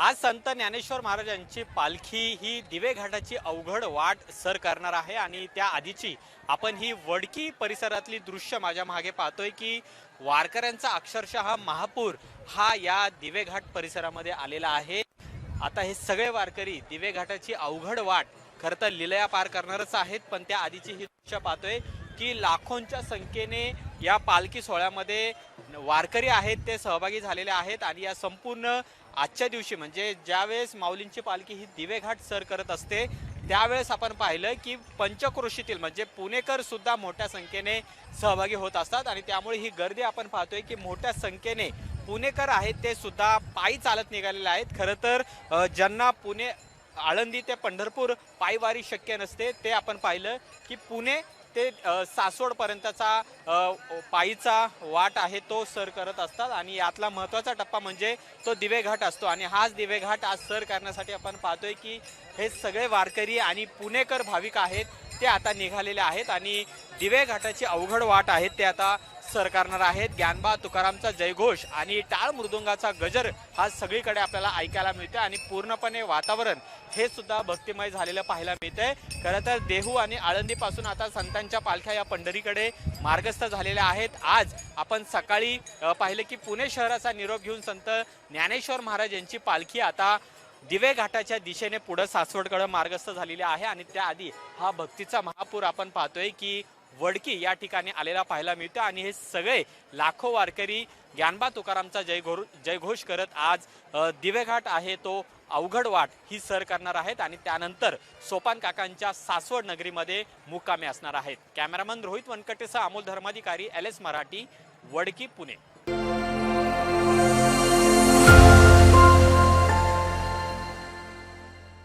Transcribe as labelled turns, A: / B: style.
A: आज संत ज्ञानेश्वर महाराजांची पालखी ही दिवे घाटाची अवघड वाट सर करणार आहे आणि त्या आधीची आपण ही वडकी परिसरातली दृश्य माझ्या मागे पाहतोय की वारकऱ्यांचा अक्षरशः महापूर हा या दिवे घाट परिसरामध्ये आलेला आहे। आता हे सगळे वारकरी दिवे घाटाची अवघड वाट खरं तर लीलया पार करणारच आहेत, पण त्या आधीची ही दृश्य पाहतोय की लाखोंच्या संख्येने या पालखी सोहळ्यामध्ये वारकरी आहेत ते सहभागी झालेले आहेत आणि या संपूर्ण आजच्या दिवशी म्हणजे ज्यावेळेस माऊलींची पालखी ही दिवेघाट सर करत असते त्यावेळेस आपण पाहिलं की पंचक्रोशीतील म्हणजे पुणेकर सुद्धा मोठ्या संख्येने सहभागी होत असतात आणि त्यामुळे ही गर्दी आपण पाहतोय की मोठ्या संख्येने पुणेकर आहेत ते सुद्धा पायी चालत निघालेले आहेत। खरं तर ज्यांना पुणे आळंदी ते पंढरपूर पायवारी शक्य नसते ते आपण पाहिलं की पुणे ते सासवड पर्यंतचा पायीचा वाट आहे तो सर करत असतात आणि यातला महत्त्वाचा टप्पा म्हणजे तो दिवेघाट असतो आणि हाच दिवेघाट आज सर करण्यासाठी आपण पाहतोय की हे सगळे वारकरी आणि पुणेकर भाविक आहेत ते आता निघालेले आहेत आणि दिवेघाटाची अवघड वाट आहे ते आता सर करणार आहेत। ज्ञानबा तुकारामचा जयघोष आणि टाळ मृदुंगाचा गजर हा सगळीकडे आपल्याला ऐकायला मिळते आणि पूर्णपणे वातावरण हे सुद्धा भक्तिमय झालेलं पाहायला मिळतंय। खरं तर देहू आणि आळंदीपासून आता संतांच्या पालख्या या पंढरीकडे मार्गस्थ झालेल्या आहेत। आज आपण सकाळी पाहिलं की पुणे शहराचा निरोप घेऊन संत ज्ञानेश्वर महाराज यांची पालखी आता दिवे घाटाच्या दिशेने पुढे सासवडकडे मार्गस्थ झालेली आहे आणि त्याआधी हा भक्तीचा महापूर आपण पाहतोय की वडकी या ठिकाणी आलेला पाहायला मिळतो आणि हे सगळे लाखो वारकरी ज्ञानबा तुकारामचा जयघोष करत आज दिवेघाट आहे तो अवघड वाट ही सर करणार आहेत आणि त्यानंतर सोपान काकांच्या सासवड नगरीमध्ये मुक्कामी असणार आहेत। Cameraman Rohit वनकटेसह Amol Dharmadhikari LS Marathi, Wadki, Pune.